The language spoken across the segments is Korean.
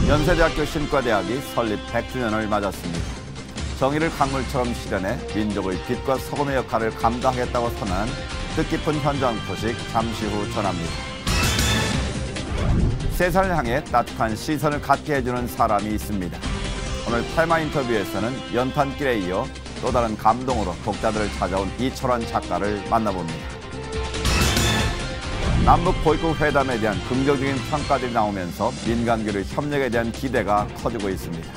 연세대학교 신과대학이 설립 100주년을 맞았습니다. 정의를 강물처럼 실현해 민족의 빛과 소금의 역할을 감당하겠다고 선언한 뜻깊은 현장 소식 잠시 후 전합니다. 세상을 향해 따뜻한 시선을 갖게 해주는 사람이 있습니다. 오늘 테마 인터뷰에서는 연탄길에 이어 또 다른 감동으로 독자들을 찾아온 이철환 작가를 만나봅니다. 남북 보이콧 회담에 대한 긍정적인 평가들이 나오면서 민간교류 협력에 대한 기대가 커지고 있습니다.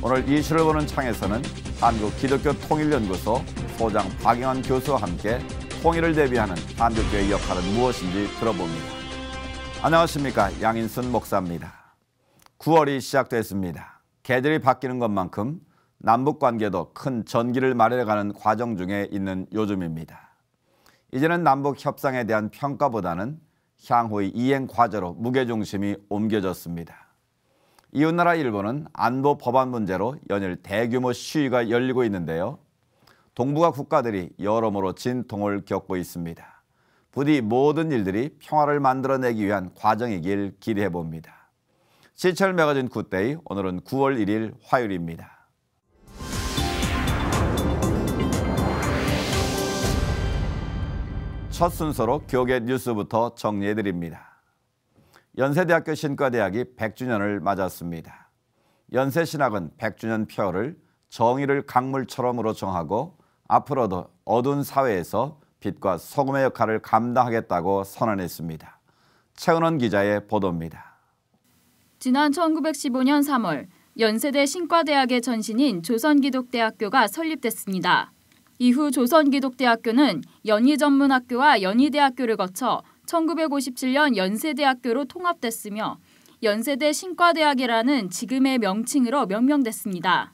오늘 이슈를 보는 창에서는 한국기독교통일연구소 소장 박영환 교수와 함께 통일을 대비하는 한국교회의 역할은 무엇인지 들어봅니다. 안녕하십니까, 양인순 목사입니다. 9월이 시작됐습니다. 계절이 바뀌는 것만큼 남북관계도 큰 전기를 마련해가는 과정 중에 있는 요즘입니다. 이제는 남북 협상에 대한 평가보다는 향후의 이행 과제로 무게중심이 옮겨졌습니다. 이웃나라 일본은 안보 법안 문제로 연일 대규모 시위가 열리고 있는데요. 동북아 국가들이 여러모로 진통을 겪고 있습니다. 부디 모든 일들이 평화를 만들어내기 위한 과정이길 기대해봅니다. 시철 매거진 굿데이, 오늘은 9월 1일 화요일입니다. 첫 순서로 교계 뉴스부터 정리해드립니다. 연세대학교 신과대학이 100주년을 맞았습니다. 연세신학은 100주년 표어를 정의를 강물처럼으로 정하고 앞으로도 어두운 사회에서 빛과 소금의 역할을 감당하겠다고 선언했습니다. 최은원 기자의 보도입니다. 지난 1915년 3월 연세대 신과대학의 전신인 조선기독대학교가 설립됐습니다. 이후 조선기독대학교는 연희전문학교와 연희대학교를 거쳐 1957년 연세대학교로 통합됐으며 연세대 신과대학이라는 지금의 명칭으로 명명됐습니다.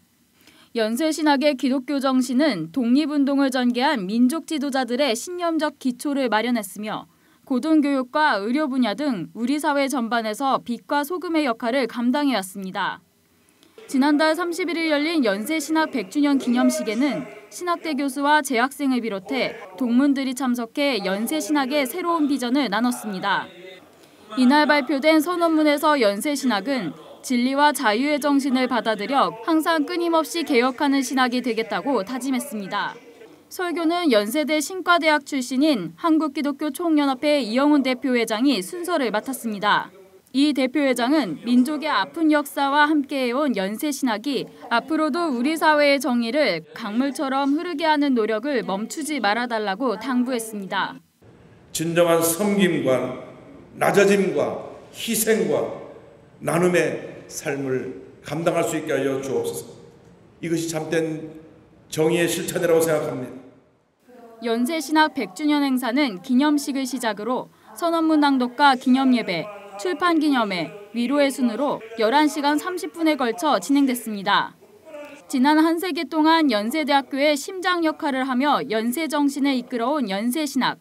연세신학의 기독교 정신은 독립운동을 전개한 민족 지도자들의 신념적 기초를 마련했으며 고등교육과 의료 분야 등 우리 사회 전반에서 빛과 소금의 역할을 감당해왔습니다. 지난달 31일 열린 연세신학 100주년 기념식에는 신학대 교수와 재학생을 비롯해 동문들이 참석해 연세신학의 새로운 비전을 나눴습니다. 이날 발표된 선언문에서 연세신학은 진리와 자유의 정신을 받아들여 항상 끊임없이 개혁하는 신학이 되겠다고 다짐했습니다. 설교는 연세대 신과대학 출신인 한국기독교총연합회 이영훈 대표회장이 순서를 맡았습니다. 이 대표회장은 민족의 아픈 역사와 함께해온 연세신학이 앞으로도 우리 사회의 정의를 강물처럼 흐르게 하는 노력을 멈추지 말아달라고 당부했습니다. 진정한 섬김과 낮아짐과 희생과 나눔의 삶을 감당할 수 있게 하여 주옵소서. 이것이 참된 정의의 실천이라고 생각합니다. 연세신학 100주년 행사는 기념식을 시작으로 선언문 낭독과 기념예배, 출판 기념회, 위로의 순으로 11시간 30분에 걸쳐 진행됐습니다. 지난 한 세기 동안 연세대학교의 심장 역할을 하며 연세 정신을 이끌어온 연세신학.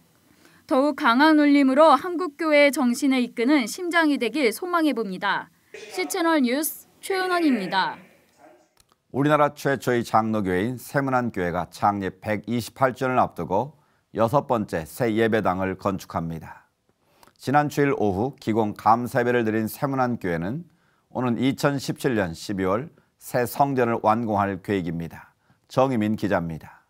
더욱 강한 울림으로 한국교회의 정신을 이끄는 심장이 되길 소망해봅니다. C채널 뉴스 최은원입니다. 우리나라 최초의 장로교회인 세문안교회가 창립 128주년을 앞두고 6번째 새 예배당을 건축합니다. 지난 주일 오후 기공 감사예배를 드린 세문안교회는 오는 2017년 12월 새 성전을 완공할 계획입니다. 정희민 기자입니다.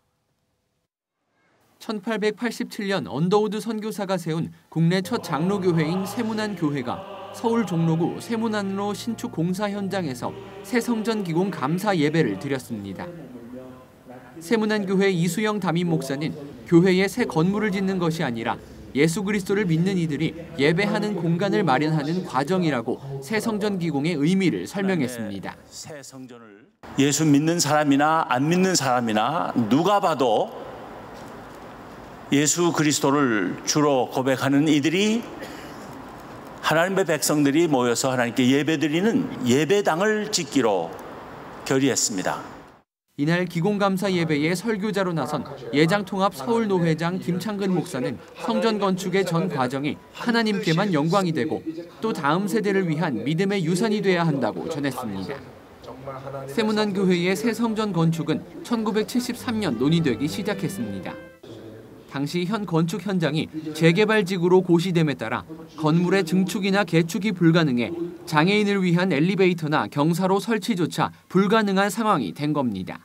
1887년 언더우드 선교사가 세운 국내 첫 장로교회인 세문안교회가 서울 종로구 세문안로 신축 공사 현장에서 새 성전 기공 감사 예배를 드렸습니다. 세문안교회 이수영 담임 목사는 교회에 새 건물을 짓는 것이 아니라 예수 그리스도를 믿는 이들이 예배하는 공간을 마련하는 과정이라고 새 성전 기공의 의미를 설명했습니다. 예수 믿는 사람이나 안 믿는 사람이나 누가 봐도 예수 그리스도를 주로 고백하는 이들이 하나님의 백성들이 모여서 하나님께 예배드리는 예배당을 짓기로 결의했습니다. 이날 기공감사 예배에 설교자로 나선 예장통합 서울노회장 김창근 목사는 성전 건축의 전 과정이 하나님께만 영광이 되고 또 다음 세대를 위한 믿음의 유산이 돼야 한다고 전했습니다. 세문안교회의 새 성전 건축은 1973년 논의되기 시작했습니다. 당시 현 건축 현장이 재개발지구로 고시됨에 따라 건물의 증축이나 개축이 불가능해 장애인을 위한 엘리베이터나 경사로 설치조차 불가능한 상황이 된 겁니다.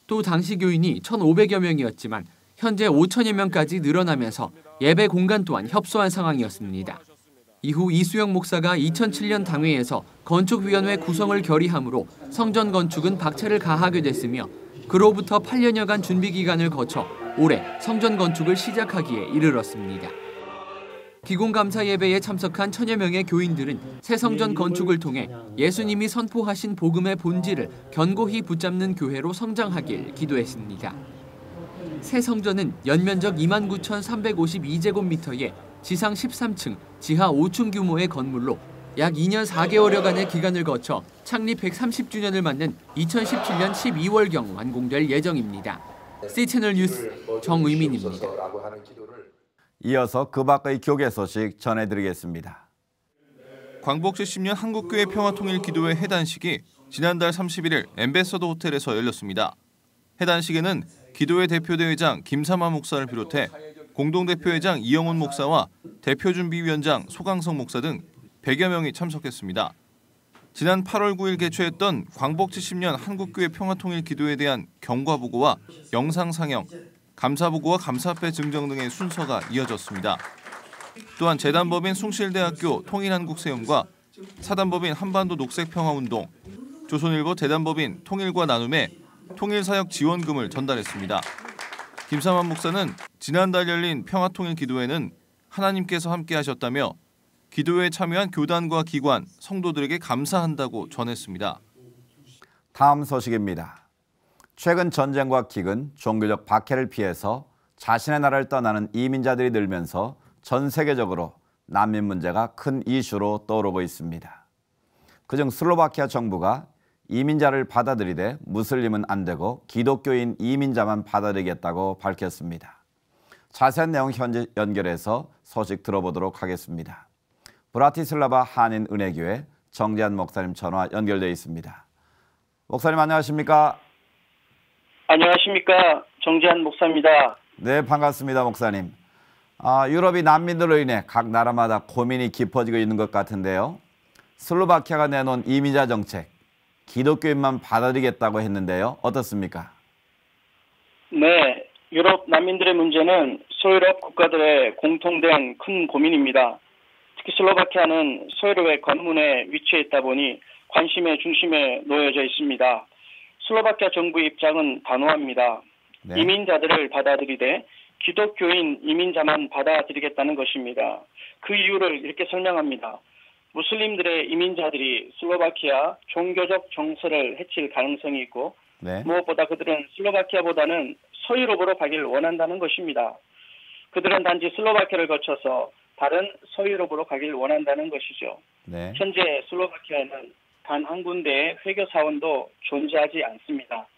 또 당시 교인이 1,500여 명이었지만 현재 5천여 명까지 늘어나면서 예배 공간 또한 협소한 상황이었습니다. 이후 이수영 목사가 2007년 당회에서 건축위원회 구성을 결의함으로 성전 건축은 박차를 가하게 됐으며 그로부터 8년여간 준비 기간을 거쳐 올해 성전 건축을 시작하기에 이르렀습니다. 기공감사 예배에 참석한 1,000여 명의 교인들은 새 성전 건축을 통해 예수님이 선포하신 복음의 본질을 견고히 붙잡는 교회로 성장하길 기도했습니다. 새 성전은 연면적 29,352제곱미터의 지상 13층, 지하 5층 규모의 건물로 약 2년 4개월여간의 기간을 거쳐 창립 130주년을 맞는 2017년 12월경 완공될 예정입니다. C채널 뉴스 정의민입니다. 이어서 그 밖의 교계 소식 전해드리겠습니다. 광복 70년 한국교회 평화통일기도회 해단식이 지난달 31일 엠베서더 호텔에서 열렸습니다. 해단식에는 기도회 대표대회장 김삼화 목사를 비롯해 공동대표회장 이영훈 목사와 대표준비위원장 소강성 목사 등 100여 명이 참석했습니다. 지난 8월 9일 개최했던 광복 70년 한국교회 평화통일기도회에 대한 경과보고와 영상상영, 감사보고와 감사패 증정 등의 순서가 이어졌습니다. 또한 재단법인 숭실대학교 통일한국세움과 사단법인 한반도 녹색평화운동, 조선일보 대단법인 통일과 나눔에 통일사역 지원금을 전달했습니다. 김삼환 목사는 지난달 열린 평화통일기도회는 하나님께서 함께하셨다며 기도회에 참여한 교단과 기관, 성도들에게 감사한다고 전했습니다. 다음 소식입니다. 최근 전쟁과 기근, 종교적 박해를 피해서 자신의 나라를 떠나는 이민자들이 늘면서 전 세계적으로 난민 문제가 큰 이슈로 떠오르고 있습니다. 그중 슬로바키아 정부가 이민자를 받아들이되 무슬림은 안 되고 기독교인 이민자만 받아들이겠다고 밝혔습니다. 자세한 내용 현재 연결해서 소식 들어보도록 하겠습니다. 브라티슬라바 한인은혜교회 정재한 목사님 전화 연결되어 있습니다. 목사님 안녕하십니까? 안녕하십니까? 정재한 목사입니다. 네, 반갑습니다, 목사님. 유럽이 난민들로 인해 각 나라마다 고민이 깊어지고 있는 것 같은데요. 슬로바키아가 내놓은 이민자 정책, 기독교인만 받아들이겠다고 했는데요. 어떻습니까? 네, 유럽 난민들의 문제는 소유럽 국가들의 공통된 큰 고민입니다. 특히 슬로바키아는 소유럽의 관문에 위치해 있다 보니 관심의 중심에 놓여져 있습니다. 슬로바키아 정부의 입장은 단호합니다. 네. 이민자들을 받아들이되 기독교인 이민자만 받아들이겠다는 것입니다. 그 이유를 이렇게 설명합니다. 무슬림들의 이민자들이 슬로바키아 종교적 정서를 해칠 가능성이 있고 네. 무엇보다 그들은 슬로바키아보다는 서유럽으로 가기를 원한다는 것입니다. 그들은 단지 슬로바키아를 거쳐서 다른 서유럽으로 가기를 원한다는 것이죠. 네. 현재 슬로바키아에는 단 한 군데의 회교사원도 존재하지 않습니다.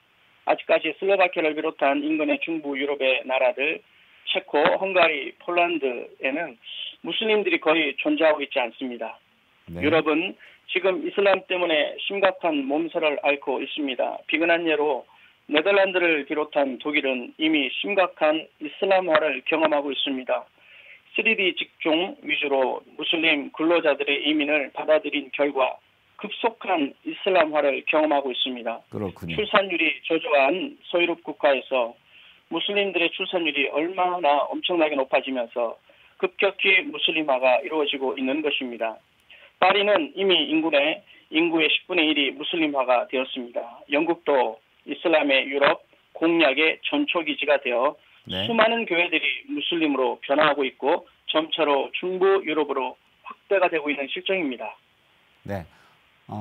아직까지 슬로바키아를 비롯한 인근의 중부 유럽의 나라들, 체코, 헝가리, 폴란드에는 무슬림들이 거의 존재하고 있지 않습니다. 네. 유럽은 지금 이슬람 때문에 심각한 몸살을 앓고 있습니다. 비근한 예로 네덜란드를 비롯한 독일은 이미 심각한 이슬람화를 경험하고 있습니다. 3D 직종 위주로 무슬림 근로자들의 이민을 받아들인 결과 급속한 이슬람화를 경험하고 있습니다. 그렇군요. 출산율이 저조한 소유럽 국가에서 무슬림들의 출산율이 얼마나 엄청나게 높아지면서 급격히 무슬림화가 이루어지고 있는 것입니다. 파리는 이미 인구의 10분의 1이 무슬림화가 되었습니다. 영국도 이슬람의 유럽 공략의 전초기지가 되어 네. 수많은 교회들이 무슬림으로 변화하고 있고 점차로 중부 유럽으로 확대가 되고 있는 실정입니다. 네,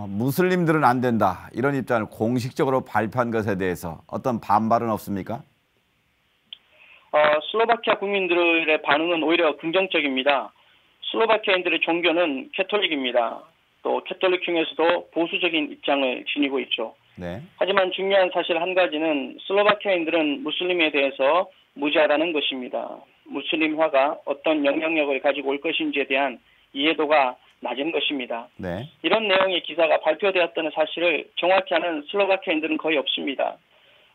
무슬림들은 안 된다 이런 입장을 공식적으로 발표한 것에 대해서 어떤 반발은 없습니까? 슬로바키아 국민들의 반응은 오히려 긍정적입니다. 슬로바키아인들의 종교는 캐톨릭입니다. 또 캐톨릭 중에서도 보수적인 입장을 지니고 있죠. 네. 하지만 중요한 사실 한 가지는 슬로바키아인들은 무슬림에 대해서 무지하다는 것입니다. 무슬림화가 어떤 영향력을 가지고 올 것인지에 대한 이해도가 낮은 것입니다. 네. 이런 내용의 기사가 발표되었다는 사실을 정확히 아는 슬로바키아인들은 거의 없습니다.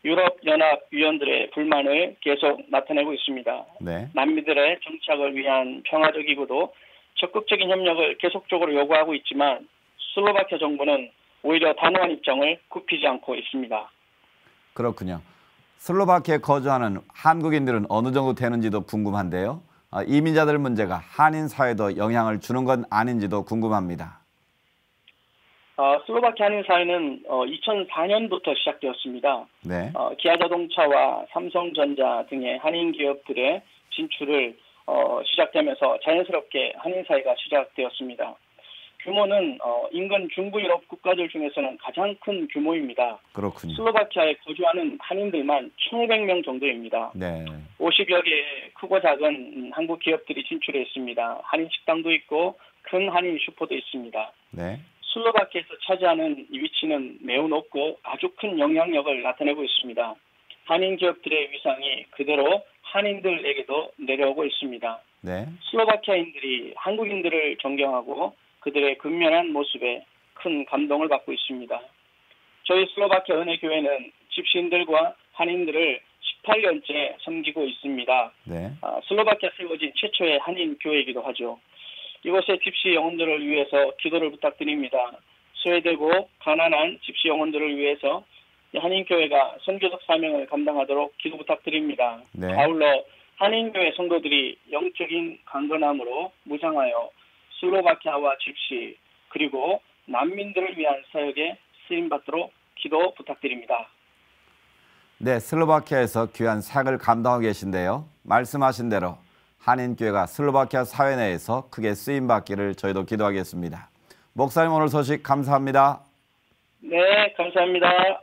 유럽연합 위원들의 불만을 계속 나타내고 있습니다. 네. 남미들의 정착을 위한 평화적이고도 적극적인 협력을 계속적으로 요구하고 있지만 슬로바키아 정부는 오히려 단호한 입장을 굽히지 않고 있습니다. 그렇군요. 슬로바키아에 거주하는 한국인들은 어느 정도 되는지도 궁금한데요. 이민자들 문제가 한인 사회도 영향을 주는 건 아닌지도 궁금합니다. 슬로바키아 한인 사회는 2004년부터 시작되었습니다. 네. 기아자동차와 삼성전자 등의 한인 기업들의 진출을 시작되면서 자연스럽게 한인 사회가 시작되었습니다. 규모는 인근 중부 유럽 국가들 중에서는 가장 큰 규모입니다. 그렇군요. 슬로바키아에 거주하는 한인들만 1,500명 정도입니다. 네. 50여 개의 크고 작은 한국 기업들이 진출했습니다. 한인 식당도 있고 큰 한인 슈퍼도 있습니다. 네. 슬로바키아에서 차지하는 이 위치는 매우 높고 아주 큰 영향력을 나타내고 있습니다. 한인 기업들의 위상이 그대로 한인들에게도 내려오고 있습니다. 네. 슬로바키아인들이 한국인들을 존경하고 그들의 근면한 모습에 큰 감동을 받고 있습니다. 저희 슬로바키아 은혜교회는 집시인들과 한인들을 18년째 섬기고 있습니다. 네. 슬로바키아 세워진 최초의 한인 교회이기도 하죠. 이곳의 집시 영혼들을 위해서 기도를 부탁드립니다. 소외되고 가난한 집시 영혼들을 위해서 한인교회가 선교적 사명을 감당하도록 기도 부탁드립니다. 네. 아울러 한인교회 성도들이 영적인 강건함으로 무장하여 슬로바키아와 집시 그리고 난민들을 위한 사역에 쓰임받도록 기도 부탁드립니다. 네, 슬로바키아에서 귀한 사역을 감당하고 계신데요. 말씀하신 대로 한인교회가 슬로바키아 사회 내에서 크게 쓰임받기를 저희도 기도하겠습니다. 목사님 오늘 소식 감사합니다. 네, 감사합니다.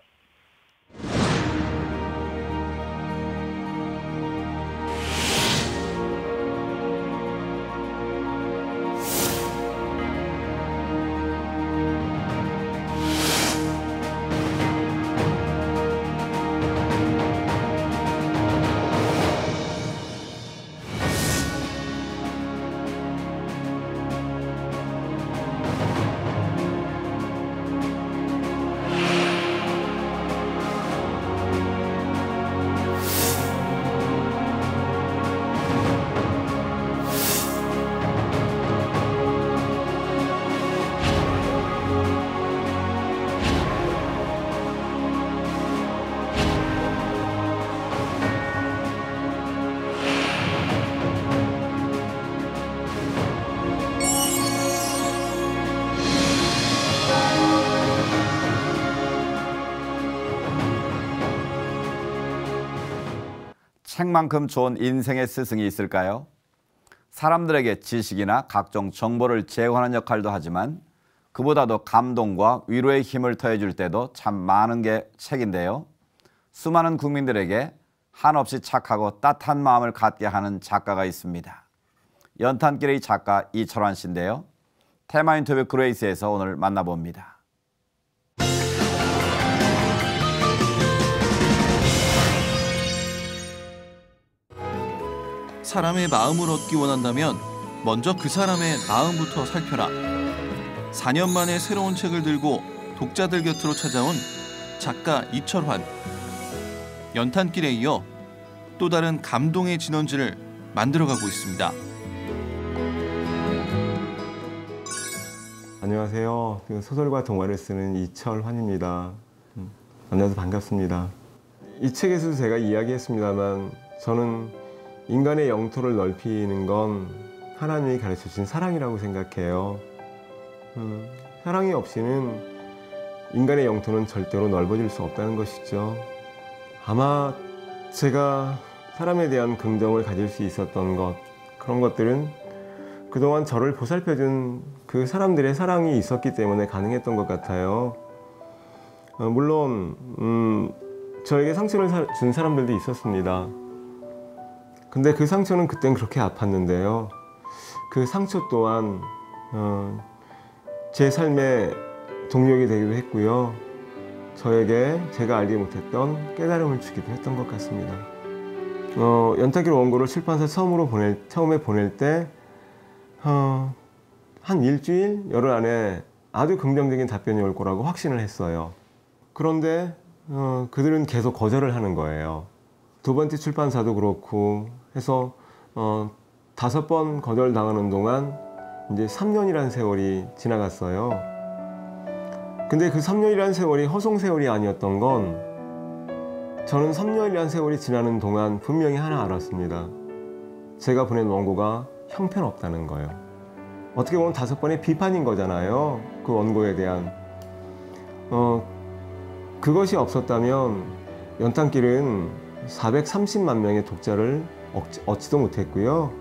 책만큼 좋은 인생의 스승이 있을까요? 사람들에게 지식이나 각종 정보를 제공하는 역할도 하지만 그보다도 감동과 위로의 힘을 더해줄 때도 참 많은 게 책인데요. 수많은 국민들에게 한없이 착하고 따뜻한 마음을 갖게 하는 작가가 있습니다. 연탄길의 작가 이철환 씨인데요. 테마 인터뷰 그레이스에서 오늘 만나봅니다. 사람의 마음을 얻기 원한다면 먼저 그 사람의 마음부터 살펴라. 4년 만에 새로운 책을 들고 독자들 곁으로 찾아온 작가 이철환. 연탄길에 이어 또 다른 감동의 진원지를 만들어가고 있습니다. 안녕하세요. 소설과 동화를 쓰는 이철환입니다. 만나서 반갑습니다. 이 책에서도 제가 이야기했습니다만 저는 인간의 영토를 넓히는 건 하나님이 가르쳐주신 사랑이라고 생각해요. 사랑이 없이는 인간의 영토는 절대로 넓어질 수 없다는 것이죠. 아마 제가 사람에 대한 긍정을 가질 수 있었던 것, 그런 것들은 그동안 저를 보살펴준 그 사람들의 사랑이 있었기 때문에 가능했던 것 같아요. 물론 저에게 상처를 준 사람들도 있었습니다. 근데 그 상처는 그땐 그렇게 아팠는데요. 그 상처 또한 제 삶의 동력이 되기도 했고요. 저에게 제가 알지 못했던 깨달음을 주기도 했던 것 같습니다. 연탄길 원고를 출판사 처음에 보낼 때 한 일주일, 열흘 안에 아주 긍정적인 답변이 올 거라고 확신을 했어요. 그런데 그들은 계속 거절을 하는 거예요. 두 번째 출판사도 그렇고 해서 5번 거절당하는 동안 이제 3년이라는 세월이 지나갔어요. 근데 그 3년이라는 세월이 허송 세월이 아니었던 건 저는 3년이라는 세월이 지나는 동안 분명히 하나 알았습니다. 제가 보낸 원고가 형편없다는 거예요. 어떻게 보면 5번의 비판인 거잖아요. 그 원고에 대한. 그것이 없었다면 연탄길은 430만 명의 독자를 얻지도 못했고요.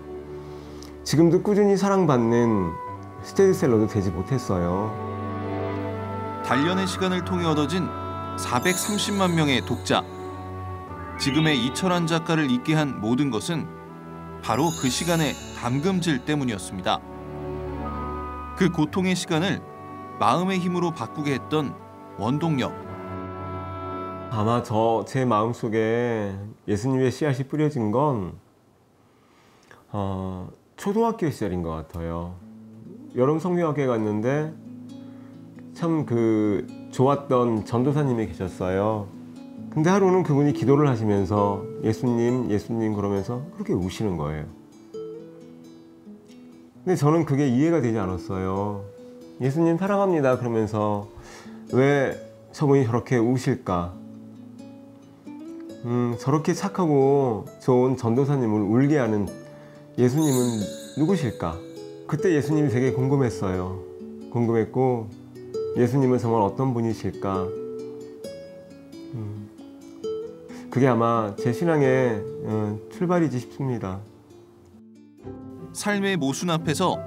지금도 꾸준히 사랑받는 스테디셀러도 되지 못했어요. 단련의 시간을 통해 얻어진 430만 명의 독자. 지금의 이철환 작가를 있게 한 모든 것은 바로 그 시간의 담금질 때문이었습니다. 그 고통의 시간을 마음의 힘으로 바꾸게 했던 원동력. 아마 제 마음속에 예수님의 씨앗이 뿌려진 건 초등학교 시절인 것 같아요. 여름 성경학교에 갔는데 참 좋았던 전도사님이 계셨어요. 근데 하루는 그분이 기도를 하시면서 예수님, 예수님 그러면서 그렇게 우시는 거예요. 근데 저는 그게 이해가 되지 않았어요. 예수님 사랑합니다 그러면서 왜 저분이 저렇게 우실까? 저렇게 착하고 좋은 전도사님을 울게 하는 예수님은 누구실까? 그때 예수님이 되게 궁금했어요. 궁금했고 예수님은 정말 어떤 분이실까? 그게 아마 제 신앙의 출발이지 싶습니다. 삶의 모순 앞에서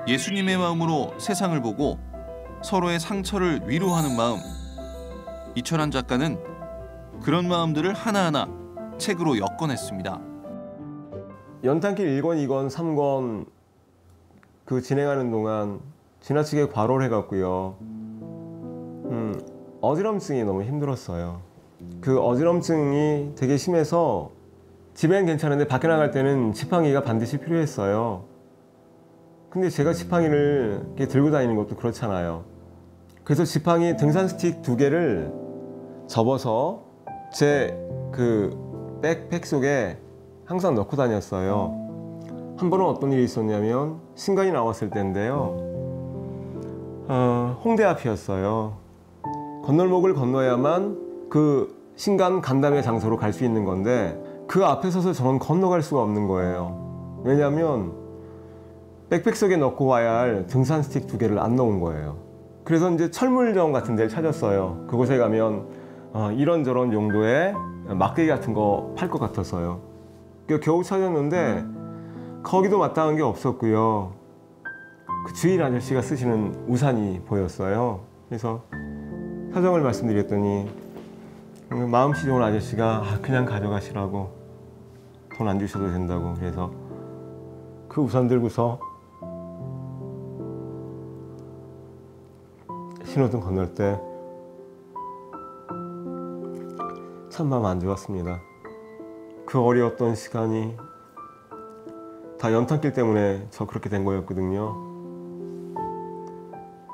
예수님의 마음으로 세상을 보고 서로의 상처를 위로하는 마음. 이철환 작가는 그런 마음들을 하나하나 책으로 엮어냈습니다. 연탄길 1권, 2권, 3권 진행하는 동안 지나치게 과로를 해갖고요. 어지럼증이 너무 힘들었어요. 그 어지럼증이 되게 심해서 집엔 괜찮은데 밖에 나갈 때는 지팡이가 반드시 필요했어요. 근데 제가 지팡이를 이렇게 들고 다니는 것도 그렇잖아요. 그래서 지팡이 등산 스틱 2개를 접어서 제 백팩 속에 항상 넣고 다녔어요. 한 번은 어떤 일이 있었냐면 신간이 나왔을 때인데요. 홍대 앞이었어요. 건널목을 건너야만 그 신간 간담회 장소로 갈 수 있는 건데 그 앞에 서서 저는 건너갈 수가 없는 거예요. 왜냐하면 백팩 속에 넣고 와야 할 등산 스틱 2개를 안 넣은 거예요. 그래서 이제 철물점 같은 데를 찾았어요. 그곳에 가면 이런저런 용도의 막대기 같은 거 팔 것 같았어요. 겨우 찾았는데 거기도 마땅한 게 없었고요. 그 주인 아저씨가 쓰시는 우산이 보였어요. 그래서 사정을 말씀드렸더니 마음씨 좋은 아저씨가 그냥 가져가시라고, 돈 안 주셔도 된다고. 그래서 그 우산 들고서 신호등 건널 때 참 마음 안 좋았습니다. 그 어려웠던 시간이 다 연탄길 때문에 저 그렇게 된 거였거든요.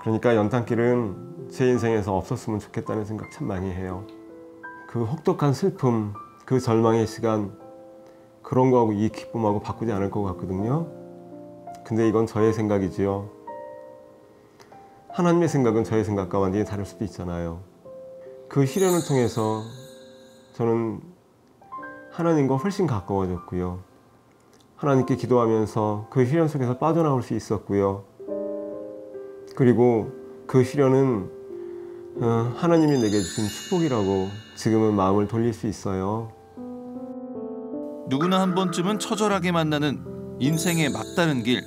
그러니까 연탄길은 제 인생에서 없었으면 좋겠다는 생각 참 많이 해요. 그 혹독한 슬픔, 그 절망의 시간, 그런 거하고 이 기쁨하고 바꾸지 않을 것 같거든요. 근데 이건 저의 생각이지요. 하나님의 생각은 저의 생각과 완전히 다를 수도 있잖아요. 그 시련을 통해서 저는 하나님과 훨씬 가까워졌고요. 하나님께 기도하면서 그 시련 속에서 빠져나올 수 있었고요. 그리고 그 시련은 하나님이 내게 주신 축복이라고 지금은 마음을 돌릴 수 있어요. 누구나 한 번쯤은 처절하게 만나는 인생의 막다른 길.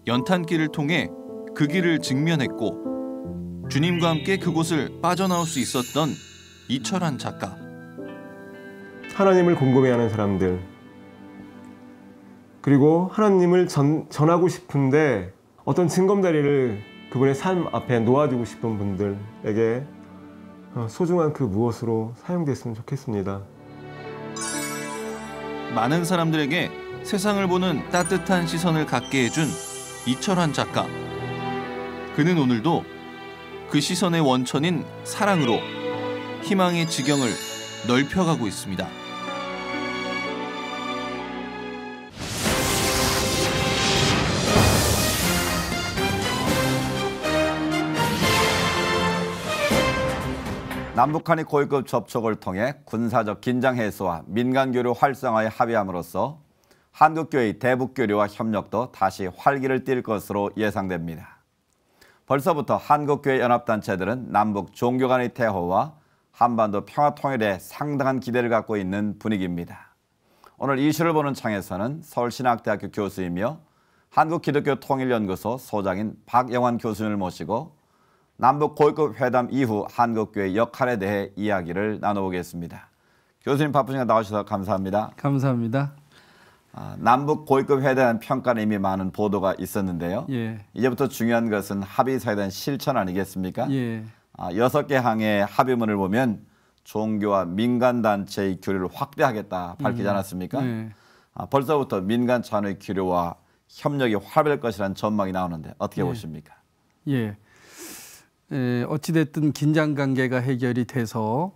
연탄길을 통해 그 길을 직면했고 주님과 함께 그곳을 빠져나올 수 있었던 이철환 작가. 하나님을 궁금해하는 사람들, 그리고 하나님을 전하고 싶은데 어떤 징검다리를 그분의 삶 앞에 놓아주고 싶은 분들에게 소중한 그 무엇으로 사용됐으면 좋겠습니다. 많은 사람들에게 세상을 보는 따뜻한 시선을 갖게 해준 이철환 작가. 그는 오늘도 그 시선의 원천인 사랑으로 희망의 지경을 넓혀가고 있습니다. 남북한이 고위급 접촉을 통해 군사적 긴장 해소와 민간 교류 활성화에 합의함으로써 한국교회의 대북 교류와 협력도 다시 활기를 띨 것으로 예상됩니다. 벌써부터 한국교회 연합단체들은 남북 종교 간의 대화와 한반도 평화 통일에 상당한 기대를 갖고 있는 분위기입니다. 오늘 이슈를 보는 창에서는 서울신학대학교 교수이며 한국기독교통일연구소 소장인 박영환 교수님을 모시고 남북 고위급 회담 이후 한국교회 역할에 대해 이야기를 나눠보겠습니다. 교수님 바쁘시니까 나오셔서 감사합니다. 감사합니다. 남북 고위급 회담 평가는 이미 많은 보도가 있었는데요. 예. 이제부터 중요한 것은 합의서에 대한 실천 아니겠습니까? 예. 6개 항의 합의문을 보면 종교와 민간단체의 교류를 확대하겠다 밝히지 않았습니까? 예. 벌써부터 민간 차원의 교류와 협력이 활발할 것이라는 전망이 나오는데 어떻게 예. 보십니까? 예. 어찌됐든 긴장관계가 해결이 돼서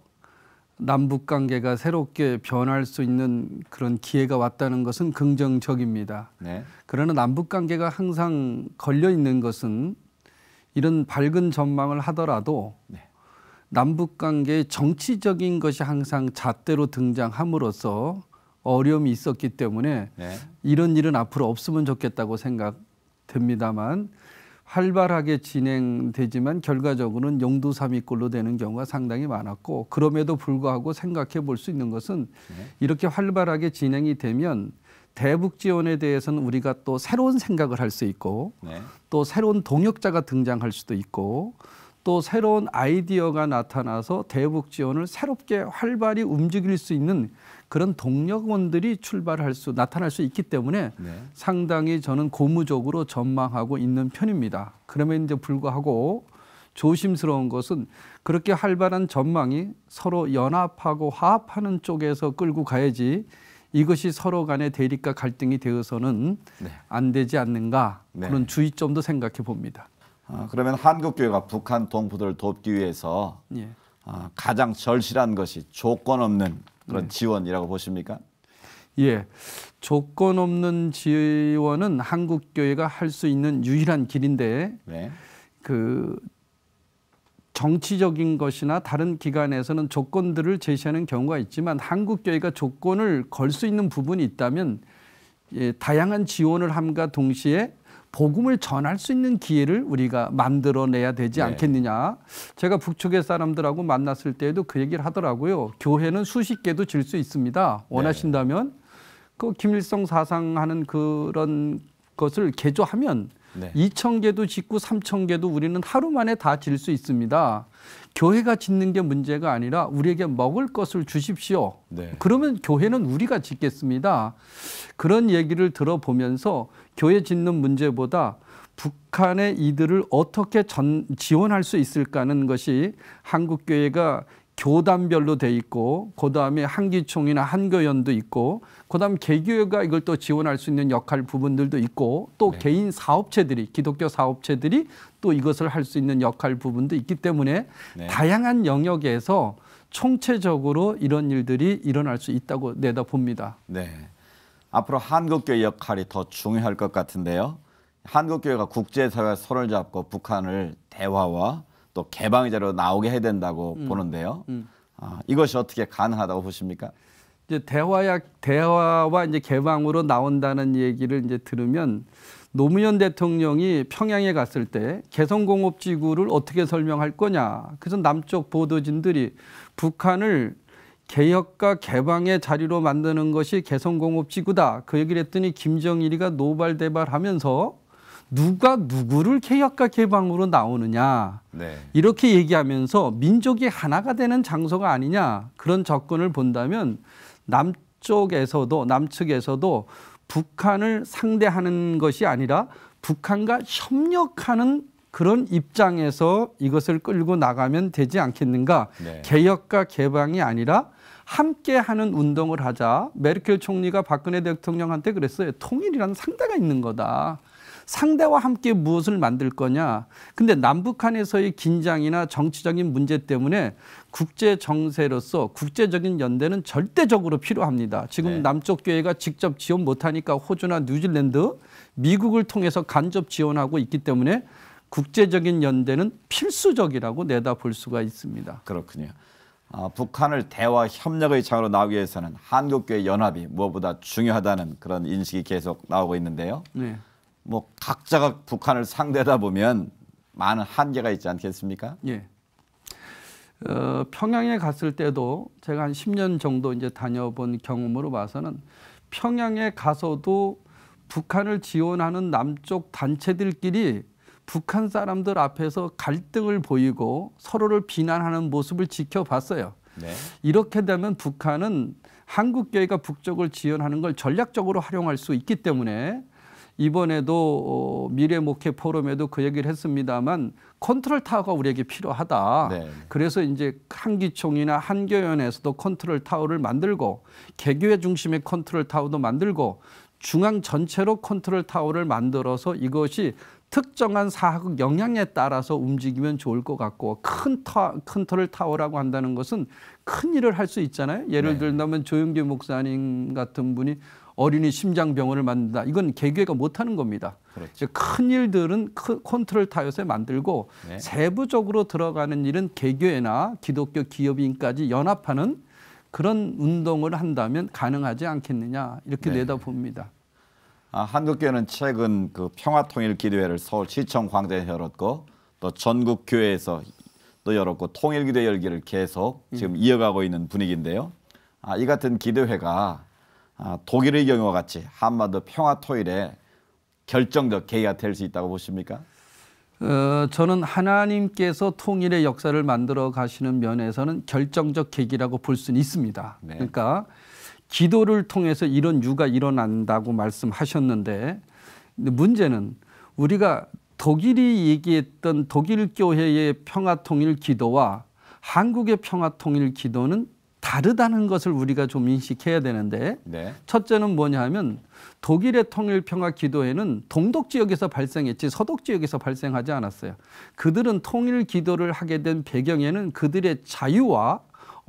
남북관계가 새롭게 변할 수 있는 그런 기회가 왔다는 것은 긍정적입니다. 네. 그러나 남북관계가 항상 걸려있는 것은 이런 밝은 전망을 하더라도 네. 남북관계의 정치적인 것이 항상 잣대로 등장함으로써 어려움이 있었기 때문에 네. 이런 일은 앞으로 없으면 좋겠다고 생각됩니다만 활발하게 진행되지만 결과적으로는 용두사미꼴로 되는 경우가 상당히 많았고 그럼에도 불구하고 생각해 볼 수 있는 것은 이렇게 활발하게 진행이 되면 대북 지원에 대해서는 우리가 또 새로운 생각을 할 수 있고 또 새로운 동역자가 등장할 수도 있고 또 새로운 아이디어가 나타나서 대북 지원을 새롭게 활발히 움직일 수 있는 그런 동력원들이 나타날 수 있기 때문에 상당히 저는 고무적으로 전망하고 있는 편입니다. 그럼에도 불구하고 조심스러운 것은 그렇게 활발한 전망이 서로 연합하고 화합하는 쪽에서 끌고 가야지 이것이 서로 간의 대립과 갈등이 되어서는 안 되지 않는가 그런 주의점도 생각해 봅니다. 그러면 한국교회가 북한 동포들을 돕기 위해서 가장 절실한 것이 조건 없는 그런 지원이라고 보십니까? 예, 조건 없는 지원은 한국교회가 할 수 있는 유일한 길인데 그 정치적인 것이나 다른 기관에서는 조건들을 제시하는 경우가 있지만 한국교회가 조건을 걸 수 있는 부분이 있다면 다양한 지원을 함과 동시에 복음을 전할 수 있는 기회를 우리가 만들어내야 되지 않겠느냐. 제가 북측의 사람들하고 만났을 때에도 그 얘기를 하더라고요. 교회는 수십 개도 질 수 있습니다. 원하신다면 그 김일성 사상하는 그런 것을 개조하면 2,000개도 짓고 3,000개도 우리는 하루 만에 다 질 수 있습니다. 교회가 짓는 게 문제가 아니라 우리에게 먹을 것을 주십시오. 그러면 교회는 우리가 짓겠습니다. 그런 얘기를 들어보면서 교회 짓는 문제보다 북한의 이들을 어떻게 지원할 수 있을까 하는 것이 한국교회가 교단별로 돼 있고 그다음에 한기총이나 한교연도 있고 그다음 개교회가 이걸 또 지원할 수 있는 역할 부분들도 있고 또 개인 사업체들이 기독교 사업체들이 또 이것을 할 수 있는 역할 부분도 있기 때문에 다양한 영역에서 총체적으로 이런 일들이 일어날 수 있다고 내다봅니다. 네. 앞으로 한국교회 역할이 더 중요할 것 같은데요. 한국교회가 국제사회와 손을 잡고 북한을 대화와 또 개방의 자리로 나오게 해야 된다고 보는데요. 이것이 어떻게 가능하다고 보십니까? 이제 대화와 이제 개방으로 나온다는 얘기를 이제 들으면 노무현 대통령이 평양에 갔을 때 개성공업지구를 어떻게 설명할 거냐. 그래서 남쪽 보도진들이 북한을 개혁과 개방의 자리로 만드는 것이 개성공업지구다. 그 얘기를 했더니 김정일이가 노발대발하면서 누가 누구를 개혁과 개방으로 나오느냐. 이렇게 얘기하면서 민족이 하나가 되는 장소가 아니냐. 그런 접근을 본다면 남측에서도 북한을 상대하는 것이 아니라 북한과 협력하는 그런 입장에서 이것을 끌고 나가면 되지 않겠는가. 개혁과 개방이 아니라 함께하는 운동을 하자. 메르켈 총리가 박근혜 대통령한테 그랬어요. 통일이라는 상대가 있는 거다. 상대와 함께 무엇을 만들 거냐. 근데 남북한에서의 긴장이나 정치적인 문제 때문에 국제 정세로서 국제적인 연대는 절대적으로 필요합니다. 지금 네. 남쪽 교회가 직접 지원 못하니까 호주나 뉴질랜드, 미국을 통해서 간접 지원하고 있기 때문에 국제적인 연대는 필수적이라고 내다볼 수가 있습니다. 그렇군요. 북한을 대화 협력의 장으로 나오기 위해서는 한국교회 연합이 무엇보다 중요하다는 그런 인식이 계속 나오고 있는데요. 네. 뭐 각자가 북한을 상대하다 보면 많은 한계가 있지 않겠습니까? 예. 평양에 갔을 때도 제가 한 10년 정도 이제 다녀본 경험으로 봐서는 평양에 가서도 북한을 지원하는 남쪽 단체들끼리 북한 사람들 앞에서 갈등을 보이고 서로를 비난하는 모습을 지켜봤어요. 네. 이렇게 되면 북한은 한국교회가 북쪽을 지원하는 걸 전략적으로 활용할 수 있기 때문에 이번에도 미래 목회 포럼에도 그 얘기를 했습니다만 컨트롤 타워가 우리에게 필요하다. 네. 그래서 이제 한기총이나 한교연에서도 컨트롤 타워를 만들고 개교회 중심의 컨트롤 타워도 만들고 중앙 전체로 컨트롤 타워를 만들어서 이것이 특정한 사학적 영향에 따라서 움직이면 좋을 것 같고 큰 컨트롤 타워라고 한다는 것은 큰 일을 할 수 있잖아요. 예를 네. 들면 조영규 목사님 같은 분이 어린이 심장병원을 만든다. 이건 개교회가 못하는 겁니다. 그렇죠. 큰 일들은 컨트롤 타워에 만들고 네. 세부적으로 들어가는 일은 개교회나 기독교 기업인까지 연합하는 그런 운동을 한다면 가능하지 않겠느냐 이렇게 네. 내다봅니다. 한국교회는 최근 그 평화통일기도회를 서울시청 광장에서 열었고 또 전국 교회에서 또 열었고 통일기도회 열기를 계속 지금 이어가고 있는 분위기인데요. 이 같은 기도회가 독일의 경우와 같이 한반도 평화통일에 결정적 계기가 될 수 있다고 보십니까? 저는 하나님께서 통일의 역사를 만들어 가시는 면에서는 결정적 계기라고 볼 수는 있습니다. 네. 그러니까 기도를 통해서 이런 유가 일어난다고 말씀하셨는데 문제는 우리가 독일이 얘기했던 독일 교회의 평화통일 기도와 한국의 평화통일 기도는 다르다는 것을 우리가 좀 인식해야 되는데 네. 첫째는 뭐냐 하면 독일의 통일평화 기도회는 동독 지역에서 발생했지 서독 지역에서 발생하지 않았어요. 그들은 통일 기도를 하게 된 배경에는 그들의 자유와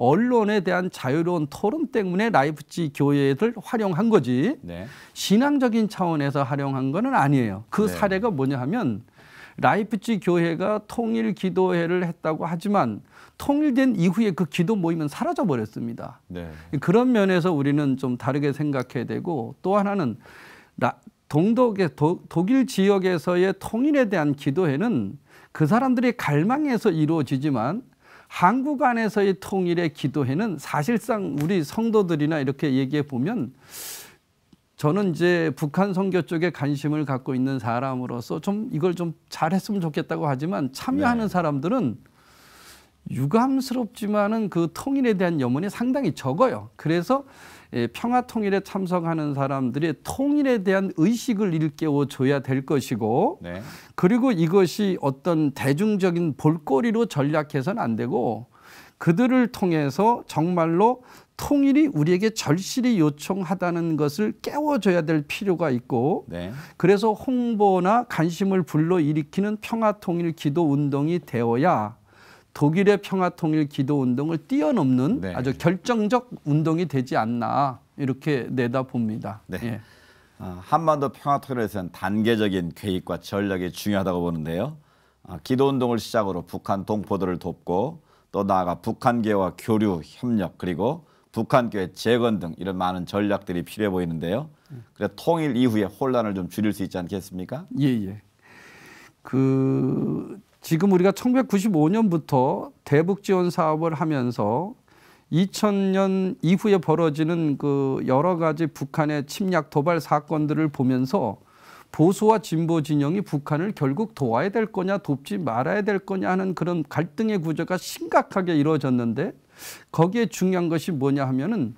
언론에 대한 자유로운 토론 때문에 라이프치히 교회를 활용한 거지 네. 신앙적인 차원에서 활용한 건 아니에요. 그 네. 사례가 뭐냐 하면 라이프치히 교회가 통일 기도회를 했다고 하지만 통일된 이후에 그 기도 모임은 사라져 버렸습니다. 네. 그런 면에서 우리는 좀 다르게 생각해야 되고 또 하나는 동독의 독일 지역에서의 통일에 대한 기도회는 그 사람들의 갈망에서 이루어지지만 한국 안에서의 통일의 기도회는 사실상 우리 성도들이나 이렇게 얘기해 보면 저는 이제 북한 선교 쪽에 관심을 갖고 있는 사람으로서 좀 이걸 좀 잘했으면 좋겠다고 하지만 참여하는 네. 사람들은 유감스럽지만은 그 통일에 대한 염원이 상당히 적어요. 그래서 평화통일에 참석하는 사람들이 통일에 대한 의식을 일깨워 줘야 될 것이고 네. 그리고 이것이 어떤 대중적인 볼거리로 전략해서는 안 되고 그들을 통해서 정말로 통일이 우리에게 절실히 요청하다는 것을 깨워줘야 될 필요가 있고 네. 그래서 홍보나 관심을 불러일으키는 평화통일 기도운동이 되어야 독일의 평화통일 기도운동을 뛰어넘는 네. 아주 결정적 운동이 되지 않나 이렇게 내다봅니다. 네. 예. 한반도 평화통일에서는 단계적인 계획과 전략이 중요하다고 보는데요. 기도운동을 시작으로 북한 동포들을 돕고 또 나아가 북한교회와 교류, 협력 그리고 북한교회 재건 등 이런 많은 전략들이 필요해 보이는데요. 그래서 통일 이후에 혼란을 좀 줄일 수 있지 않겠습니까? 예. 지금 우리가 1995년부터 대북 지원 사업을 하면서 2000년 이후에 벌어지는 그 여러 가지 북한의 침략 도발 사건들을 보면서 보수와 진보 진영이 북한을 결국 도와야 될 거냐 돕지 말아야 될 거냐 하는 그런 갈등의 구조가 심각하게 이루어졌는데 거기에 중요한 것이 뭐냐 하면은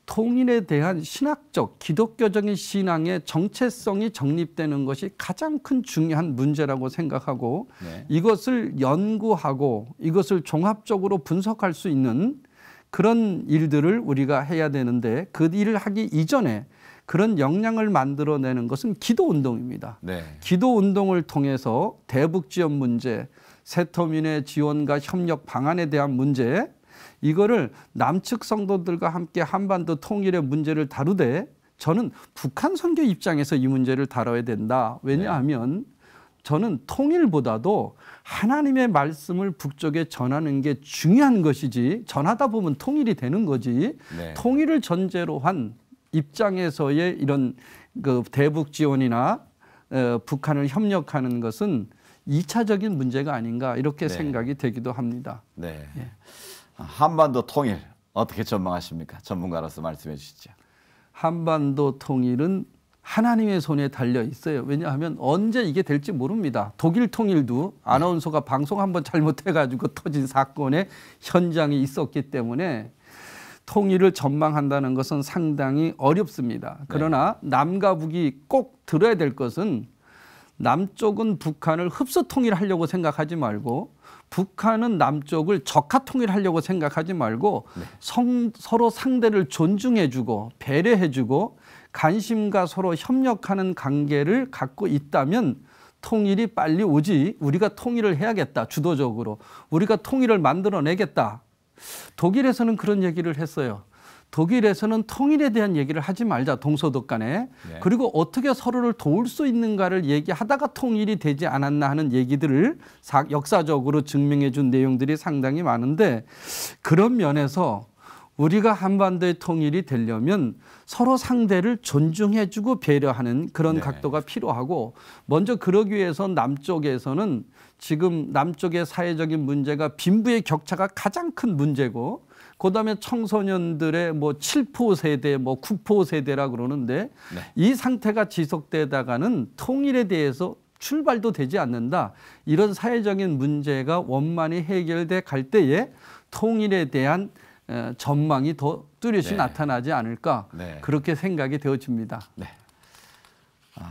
통일에 대한 신학적 기독교적인 신앙의 정체성이 정립되는 것이 가장 큰 중요한 문제라고 생각하고 네. 이것을 연구하고 이것을 종합적으로 분석할 수 있는 그런 일들을 우리가 해야 되는데 그 일을 하기 이전에 그런 역량을 만들어내는 것은 기도운동입니다. 네. 기도운동을 통해서 대북 지원 문제, 세터민의 지원과 협력 방안에 대한 문제, 이거를 남측 성도들과 함께 한반도 통일의 문제를 다루되 저는 북한 선교 입장에서 이 문제를 다뤄야 된다. 왜냐하면 저는 통일보다도 하나님의 말씀을 북쪽에 전하는 게 중요한 것이지, 전하다 보면 통일이 되는 거지. 네. 통일을 전제로 한 입장에서의 이런 그 대북 지원이나 북한을 협력하는 것은 2차적인 문제가 아닌가 이렇게 네. 생각이 되기도 합니다. 네. 예. 한반도 통일 어떻게 전망하십니까? 전문가로서 말씀해 주시죠. 한반도 통일은 하나님의 손에 달려 있어요. 왜냐하면 언제 이게 될지 모릅니다. 독일 통일도 아나운서가 방송 한번 잘못해가지고 터진 사건의 현장이 있었기 때문에 통일을 전망한다는 것은 상당히 어렵습니다. 그러나 남과 북이 꼭 들어야 될 것은 남쪽은 북한을 흡수 통일하려고 생각하지 말고 북한은 남쪽을 적화 통일하려고 생각하지 말고 서로 상대를 존중해주고 배려해주고 관심과 서로 협력하는 관계를 갖고 있다면 통일이 빨리 오지. 우리가 통일을 해야겠다. 주도적으로. 우리가 통일을 만들어내겠다. 독일에서는 그런 얘기를 했어요. 독일에서는 통일에 대한 얘기를 하지 말자. 동서독 간에. 네. 그리고 어떻게 서로를 도울 수 있는가를 얘기하다가 통일이 되지 않았나 하는 얘기들을 역사적으로 증명해 준 내용들이 상당히 많은데, 그런 면에서 우리가 한반도의 통일이 되려면 서로 상대를 존중해주고 배려하는 그런 각도가 필요하고, 먼저 그러기 위해서 남쪽에서는 지금 남쪽의 사회적인 문제가 빈부의 격차가 가장 큰 문제고, 그다음에 청소년들의 뭐 7포 세대, 뭐 9포 세대라 그러는데 이 상태가 지속되다가는 통일에 대해서 출발도 되지 않는다. 이런 사회적인 문제가 원만히 해결돼 갈 때에 통일에 대한 전망이 더 뚜렷이 나타나지 않을까 그렇게 생각이 되어집니다. 네.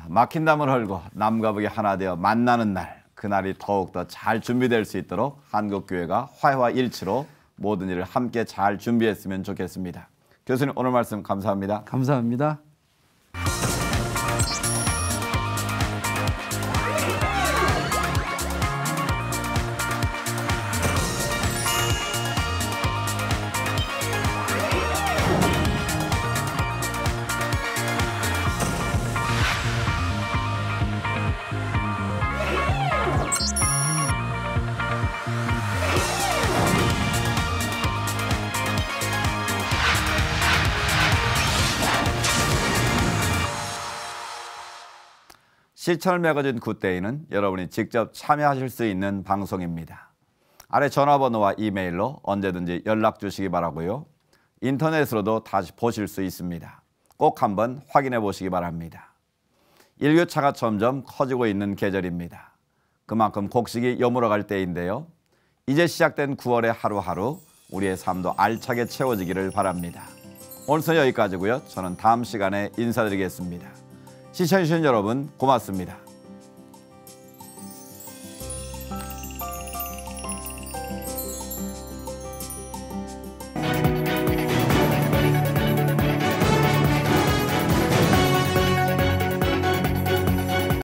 막힌 담을 헐고 남과 북이 하나 되어 만나는 날, 그날이 더욱더 잘 준비될 수 있도록 한국교회가 화해와 일치로 모든 일을 함께 잘 준비했으면 좋겠습니다. 교수님, 오늘 말씀 감사합니다. 감사합니다. 실천을 매거진 굿데이는 여러분이 직접 참여하실 수 있는 방송입니다. 아래 전화번호와 이메일로 언제든지 연락 주시기 바라고요. 인터넷으로도 다시 보실 수 있습니다. 꼭 한번 확인해 보시기 바랍니다. 일교차가 점점 커지고 있는 계절입니다. 그만큼 곡식이 여물어갈 때인데요. 이제 시작된 9월의 하루하루 우리의 삶도 알차게 채워지기를 바랍니다. 오늘은 여기까지고요. 저는 다음 시간에 인사드리겠습니다. 시청해주신 여러분 고맙습니다.